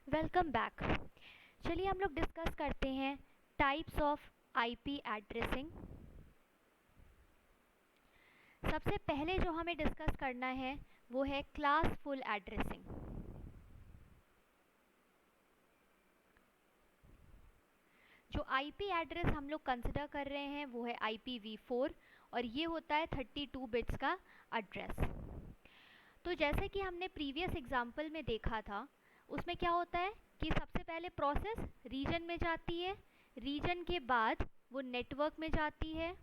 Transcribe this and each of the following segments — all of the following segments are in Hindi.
Welcome back. चलिए हम लोग डिस्कस करते हैं टाइप्स ऑफ आईपी एड्रेसिंग। सबसे पहले जो हमें डिस्कस करना है वो है क्लासफुल एड्रेसिंग। जो आईपी एड्रेस हम लोग कंसिडर कर रहे हैं वो है IPv4 और ये होता है 32 बिट्स का एड्रेस। तो जैसे कि हमने प्रीवियस एग्जाम्पल में देखा था, उसमें क्या होता है कि सबसे पहले प्रोसेस रीजन में जाती है, रीजन के बाद वो नेटवर्क में जाती है,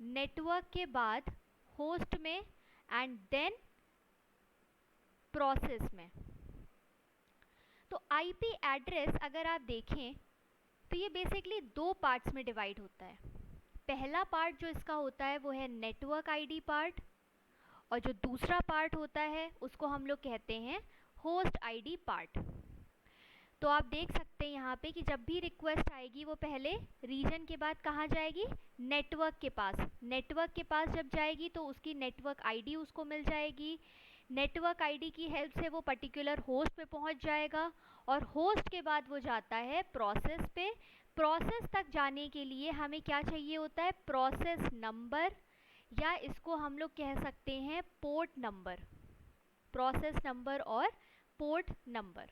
नेटवर्क के बाद होस्ट में एंड देन प्रोसेस में। तो आईपी एड्रेस अगर आप देखें तो ये बेसिकली दो पार्ट्स में डिवाइड होता है। पहला पार्ट जो इसका होता है वो है नेटवर्क आईडी पार्ट, और जो दूसरा पार्ट होता है उसको हम लोग कहते हैं होस्ट आईडी पार्ट। तो आप देख सकते हैं यहाँ पे कि जब भी रिक्वेस्ट आएगी वो पहले रीजन के बाद कहाँ जाएगी, नेटवर्क के पास। नेटवर्क के पास जब जाएगी तो उसकी नेटवर्क आईडी उसको मिल जाएगी, नेटवर्क आईडी की हेल्प से वो पर्टिकुलर होस्ट पे पहुँच जाएगा, और होस्ट के बाद वो जाता है प्रोसेस पे। प्रोसेस तक जाने के लिए हमें क्या चाहिए होता है, प्रोसेस नंबर, या इसको हम लोग कह सकते हैं पोर्ट नंबर, प्रोसेस नंबर और पोर्ट नंबर।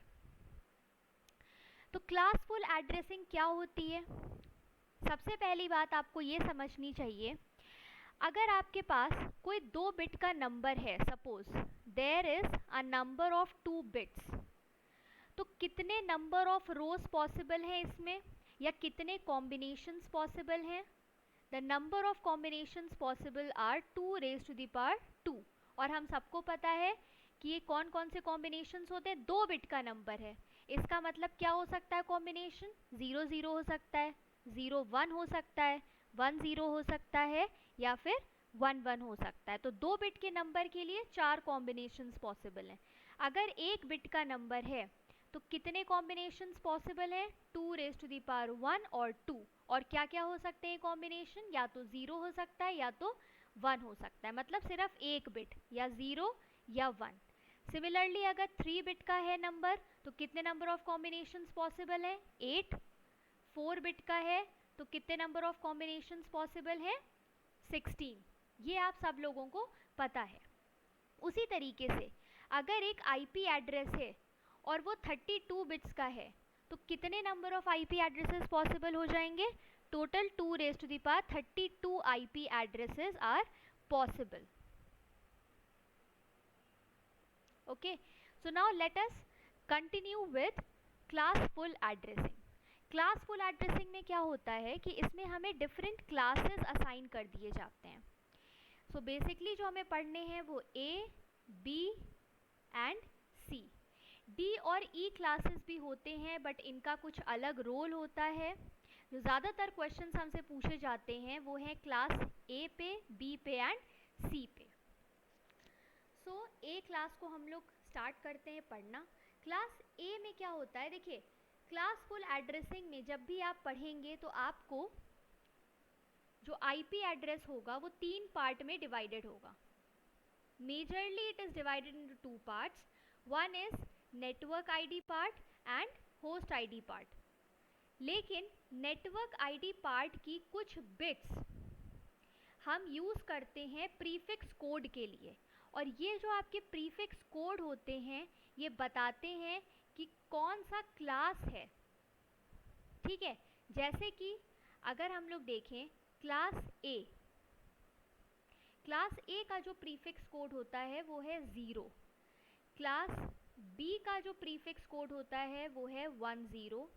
तो क्लासफुल एड्रेसिंग क्या होती है? सबसे पहली बात आपको ये समझनी चाहिए, अगर आपके पास कोई 2 बिट का नंबर है, suppose there is a number of 2 bits, तो कितने नंबर ऑफ रोज पॉसिबल हैं इसमें, या कितने कॉम्बिनेशंस पॉसिबल हैं? The number of combinations possible are 2 raised to the power 2। और हम सबको पता है कि ये कौन कौन से कॉम्बिनेशंस होते हैं, 2 बिट का नंबर है, इसका मतलब क्या हो सकता है कॉम्बिनेशन, 0 0 हो सकता है, 0 1 हो सकता है, 1 0 हो सकता है, या फिर 1 1 हो सकता है। तो 2 बिट के नंबर के लिए 4 कॉम्बिनेशंस पॉसिबल हैं। अगर 1 बिट का नंबर है तो कितने कॉम्बिनेशंस पॉसिबल हैं, 2 raised to the power 1 और 2। और क्या क्या हो सकते हैं कॉम्बिनेशन, या तो 0 हो सकता है या तो 1 हो सकता है, मतलब सिर्फ 1 बिट, या 0 या 1। सिमिलरली अगर 3 बिट का है नंबर तो कितने नंबर ऑफ कॉम्बिनेशंस पॉसिबल हैं, 8। 4 बिट का है तो कितने नंबर ऑफ कॉम्बिनेशंस पॉसिबल हैं, 16। ये आप सब लोगों को पता है। उसी तरीके से अगर एक आईपी एड्रेस है और वो 32 बिट्स का है तो कितने number of IP addresses possible हो जाएंगे, total 2 raised to the power 32 IP addresses are possible. Okay, so now let us continue with classful addressing. Classful addressing में क्या होता है कि इसमें हमें डिफरेंट क्लासेस असाइन कर दिए जाते हैं। सो बेसिकली जो हमें पढ़ने हैं वो A, B and C। D और E क्लासेस भी होते हैं बट इनका कुछ अलग रोल होता है। जो ज़्यादातर क्वेश्चंस हमसे पूछे जाते हैं वो है क्लास A पे, B पे एंड C पे। सो A क्लास को हम लोग स्टार्ट करते हैं पढ़ना। क्लास A में क्या होता है, देखिए क्लासफुल एड्रेसिंग में जब भी आप पढ़ेंगे तो आपको जो आईपी एड्रेस होगा वो 3 पार्ट में डिवाइडेड होगा। Majorly it is divided into 2 parts. One is network ID part and host ID part. लेकिन नेटवर्क आईडी पार्ट की कुछ बिट्स हम यूज़ करते हैं प्रीफिक्स कोड के लिए, और ये जो आपके प्रीफिक्स कोड होते हैं ये बताते हैं कि कौन सा क्लास है। ठीक है, जैसे कि अगर हम लोग देखें क्लास A, क्लास A का जो प्रीफिक्स कोड होता है वो है 0। क्लास B का जो प्रीफिक्स कोड होता है वो है 10।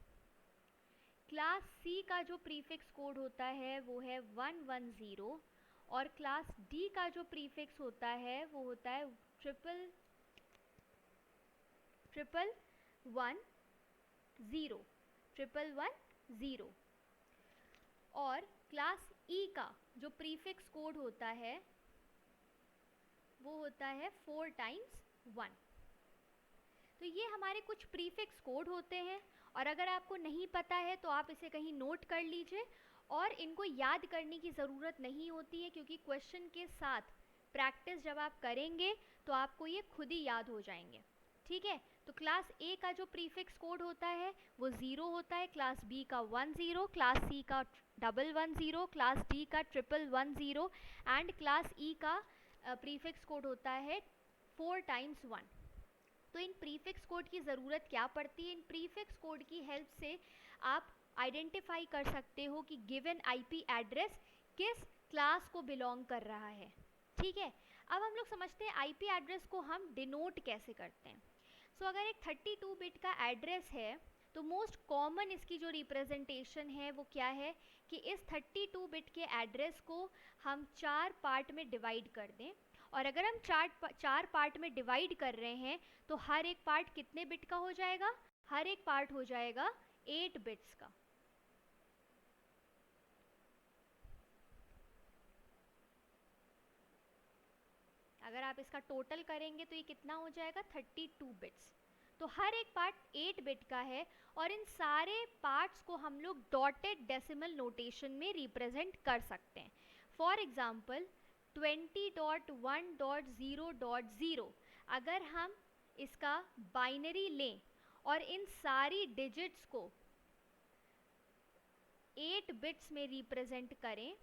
क्लास C का जो प्रीफिक्स कोड होता है वो है 110, और क्लास D का जो प्रीफिक्स होता है वो होता है 11110। और क्लास E का जो प्रीफिक्स कोड होता है वो होता है 4 times 1। तो ये हमारे कुछ प्रीफिक्स कोड होते हैं, और अगर आपको नहीं पता है तो आप इसे कहीं नोट कर लीजिए, और इनको याद करने की ज़रूरत नहीं होती है क्योंकि क्वेश्चन के साथ प्रैक्टिस जब आप करेंगे तो आपको ये खुद ही याद हो जाएंगे। ठीक है, तो क्लास ए का जो प्रीफिक्स कोड होता है वो 0 होता है, क्लास बी का 10, क्लास सी का 110, क्लास डी का 1110 एंड क्लास ई का प्रीफिक्स कोड होता है 4 टाइम्स 1। तो इन प्रीफिक्स कोड की ज़रूरत क्या पड़ती है? इन प्रीफिक्स कोड की हेल्प से आप आइडेंटिफाई कर सकते हो कि गिवन आईपी एड्रेस किस क्लास को बिलोंग कर रहा है। ठीक है, अब हम लोग समझते हैं आईपी एड्रेस को हम डिनोट कैसे करते हैं। सो अगर एक 32 बिट का एड्रेस है तो मोस्ट कॉमन इसकी जो रिप्रेजेंटेशन है वो क्या है कि इस 32 बिट के एड्रेस को हम 4 पार्ट में डिवाइड कर दें, और अगर हम चार पार्ट में डिवाइड कर रहे हैं तो हर एक पार्ट कितने बिट का हो जाएगा? हर एक पार्ट हो जाएगा 8 बिट्स का। अगर आप इसका टोटल करेंगे तो ये कितना हो जाएगा? 32 बिट्स। तो हर एक पार्ट 8 बिट का है और इन सारे पार्ट्स को हम लोग डॉटेड डेसिमल नोटेशन में रिप्रेजेंट कर सकते हैं। फॉर एग्जाम्पल 20.1.0.0 अगर हम इसका बाइनरी लें और इन सारी डिजिट्स को 8 बिट्स में रिप्रेजेंट करें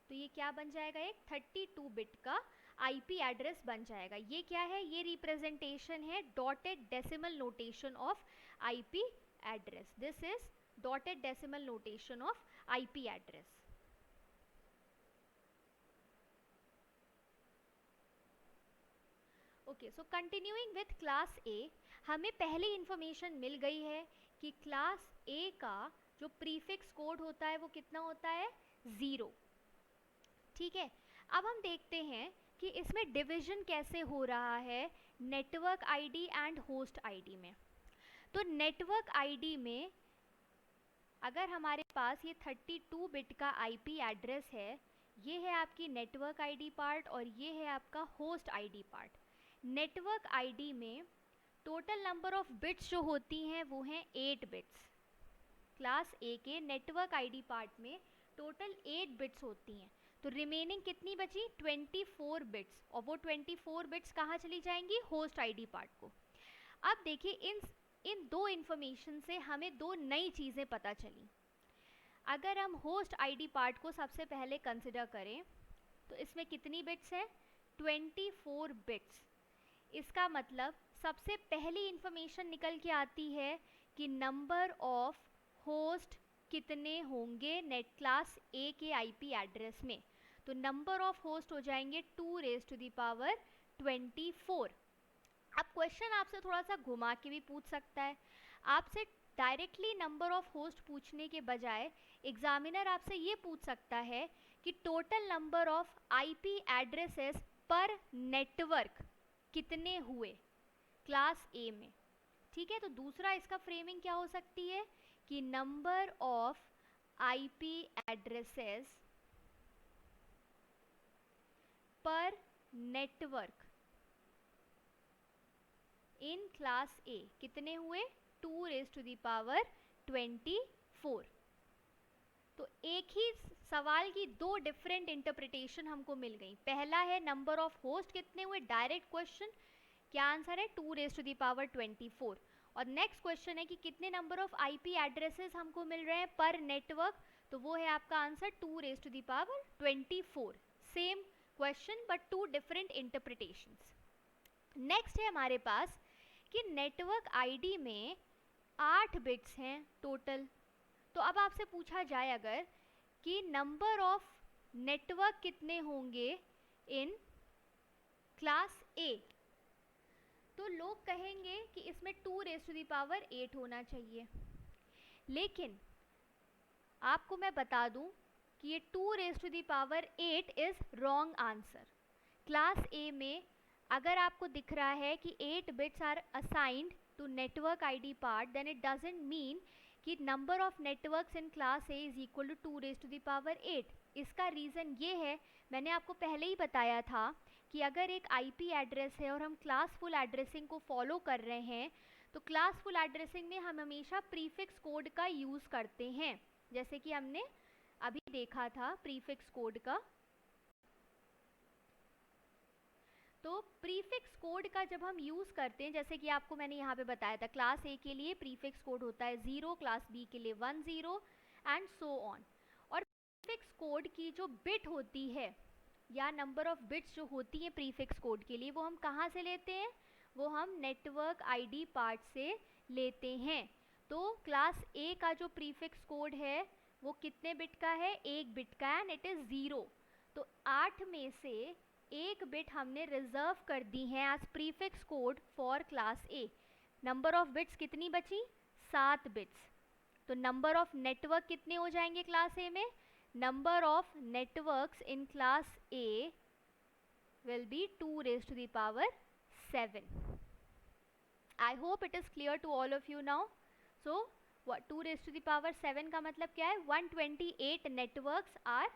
तो ये क्या बन जाएगा? एक 32 बिट का आईपी एड्रेस बन जाएगा। ये क्या है? ये रिप्रेजेंटेशन है dotted decimal notation of IP address. This is dotted decimal notation of IP address. Okay, so continuing with class ए, हमें पहले इंफॉर्मेशन मिल गई है कि क्लास ए का जो प्रीफिक्स कोड होता है वो कितना होता है? 0। ठीक है, अब हम देखते हैं कि इसमें डिवीजन कैसे हो रहा है network ID and host ID में। तो नेटवर्क आईडी में अगर हमारे पास ये 32 बिट का आईपी एड्रेस है, ये है आपकी नेटवर्क आईडी पार्ट और ये है आपका host ID part. Network ID में टोटल नंबर ऑफ बिट्स जो होती हैं वो हैं 8 बिट्स। क्लास ए के नेटवर्क आईडी पार्ट में टोटल 8 बिट्स होती हैं, तो रिमेनिंग कितनी बची? 24 बिट्स, और वो 24 बिट्स कहाँ चली जाएंगी? होस्ट आईडी पार्ट को। अब देखिए इन दो इन्फॉर्मेशन से हमें दो नई चीज़ें पता चली। अगर हम होस्ट आईडी पार्ट को सबसे पहले कंसिडर करें तो इसमें कितनी बिट्स हैं? 24 बिट्स। इसका मतलब सबसे पहली इन्फॉर्मेशन निकल के आती है कि नंबर ऑफ होस्ट कितने होंगे नेट क्लास ए के आईपी एड्रेस में। तो नंबर ऑफ होस्ट हो जाएंगे 2⁻24। अब क्वेश्चन आपसे थोड़ा सा घुमा के भी पूछ सकता है। आपसे डायरेक्टली नंबर ऑफ होस्ट पूछने के बजाय एग्जामिनर आपसे ये पूछ सकता है कि total number of IP addresses पर नेटवर्क कितने हुए क्लास ए में। ठीक है, तो दूसरा इसका फ्रेमिंग क्या हो सकती है कि नंबर ऑफ आईपी एड्रेसेस पर नेटवर्क इन क्लास ए कितने हुए? 2⁻24। तो एक ही सवाल की दो डिफरेंट इंटरप्रिटेशन हमको मिल गई। पहला है नंबर ऑफ होस्ट कितने हुए, डायरेक्ट क्वेश्चन, क्या आंसर है? 2⁻24। और नेक्स्ट क्वेश्चन है कि कितने नंबर ऑफ आईपी एड्रेसेस हमको मिल रहे हैं पर नेटवर्क, तो वो है आपका answer 2⁻24। Same question but two different interpretations. Next है हमारे पास कि नेटवर्क आईडी में 8 बिट्स हैं टोटल। तो अब आपसे पूछा जाए अगर कि नंबर ऑफ नेटवर्क कितने होंगे इन क्लास ए, तो लोग कहेंगे कि इसमें 2⁻8 होना चाहिए। लेकिन आपको मैं बता दूं कि ये 2⁻8 is wrong answer. Class A में अगर आपको दिख रहा है कि 8 bits are assigned to network ID part, then it doesn't mean कि number of networks in class A is equal to 2⁻8। इसका रीज़न ये है, मैंने आपको पहले ही बताया था कि अगर एक आईपी एड्रेस है और हम क्लासफुल एड्रेसिंग को फॉलो कर रहे हैं तो क्लासफुल एड्रेसिंग में हम हमेशा प्रीफिक्स कोड का यूज़ करते हैं, जैसे कि हमने अभी देखा था प्रीफिक्स कोड का। तो प्रीफिक्स कोड का जब हम यूज़ करते हैं, जैसे कि आपको मैंने यहाँ पे बताया था, क्लास ए के लिए प्रीफिक्स कोड होता है 0, क्लास बी के लिए 1 0 एंड सो ऑन। और प्रीफिक्स कोड की जो बिट होती है या नंबर ऑफ बिट्स जो होती हैं प्रीफिक्स कोड के लिए, वो हम कहाँ से लेते हैं? वो हम नेटवर्क आईडी पार्ट से लेते हैं। तो क्लास ए का जो प्रीफिक्स कोड है वो कितने बिट का है? 1 बिट का, एंड इट इज़ 0। तो 8 में से 1 बिट हमने रिजर्व कर दी है as prefix code for class A. Number of bits कितनी बची? 7 बिट्स। तो नंबर ऑफ नेटवर्क कितने हो जाएंगे क्लास ए में? Number of networks in class A will be 2 raised to the power 7. I hope it is clear to all of you now. So what 2 raised to the power 7 का मतलब क्या है? 128 networks are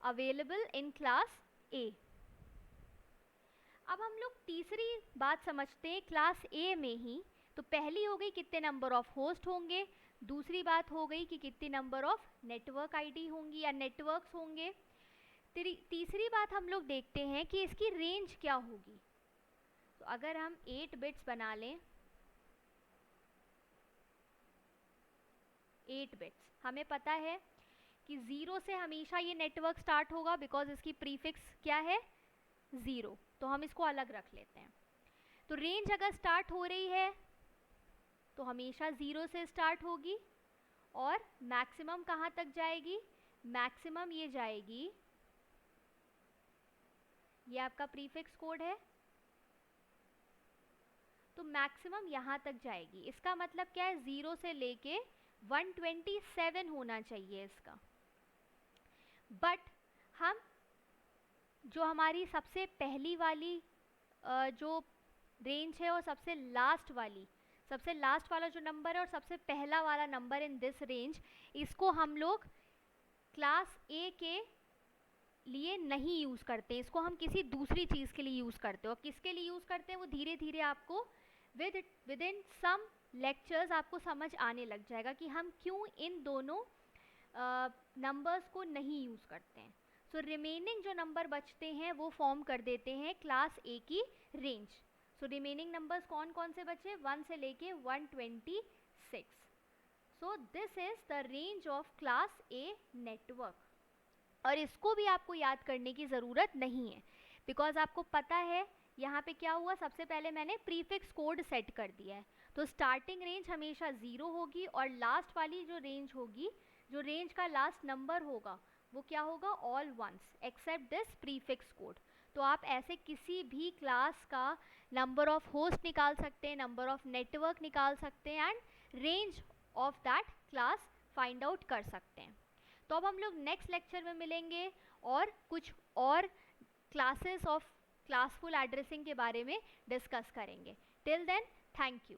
available in class A. अब हम लोग तीसरी बात समझते हैं क्लास ए में ही। तो पहली हो गई कितने नंबर ऑफ होस्ट होंगे, दूसरी बात हो गई कि कितने नंबर ऑफ नेटवर्क आईडी होंगी या नेटवर्क्स होंगे। तीसरी बात हम लोग देखते हैं कि इसकी रेंज क्या होगी। तो अगर हम 8 बिट्स बना लें, 8 बिट्स, हमें पता है कि 0 से हमेशा ये नेटवर्क स्टार्ट होगा बिकॉज इसकी प्रीफिक्स क्या है? 0। तो हम इसको अलग रख लेते हैं। तो रेंज अगर स्टार्ट हो रही है तो हमेशा 0 से स्टार्ट होगी और मैक्सिमम कहाँ तक जाएगी? मैक्सिमम ये जाएगी, ये आपका प्रीफिक्स कोड है, तो मैक्सिमम यहाँ तक जाएगी। इसका मतलब क्या है? 0 से लेके 127 होना चाहिए इसका। बट हम जो हमारी सबसे पहली वाली जो रेंज है और सबसे लास्ट वाला जो नंबर है और सबसे पहला वाला नंबर इन दिस रेंज, इसको हम लोग क्लास ए के लिए नहीं यूज़ करते हैं, इसको हम किसी दूसरी चीज़ के लिए यूज़ करते हैं। और किसके लिए यूज़ करते हैं वो धीरे धीरे आपको विद इन सम लेक्चर्स आपको समझ आने लग जाएगा कि हम क्यों इन दोनों नंबर्स को नहीं यूज़ करते हैं। सो रिमेनिंग जो नंबर बचते हैं वो फॉर्म कर देते हैं क्लास ए की रेंज। सो रिमेनिंग नंबर्स कौन कौन से बचे? 1 से लेके 126। So this is the range of class a network. और इसको भी आपको याद करने की ज़रूरत नहीं है बिकॉज आपको पता है यहाँ पे क्या हुआ। सबसे पहले मैंने प्रीफिक्स कोड सेट कर दिया है, तो स्टार्टिंग रेंज हमेशा 0 होगी और लास्ट वाली जो रेंज होगी, जो रेंज का लास्ट नंबर होगा वो क्या होगा? All ones except this prefix code. तो आप ऐसे किसी भी क्लास का नंबर ऑफ होस्ट निकाल सकते हैं, नंबर ऑफ नेटवर्क निकाल सकते हैं and range of that class find out कर सकते हैं। तो अब हम लोग नेक्स्ट लेक्चर में मिलेंगे और कुछ और क्लासेस ऑफ क्लासफुल एड्रेसिंग के बारे में डिस्कस करेंगे। Till then, thank you.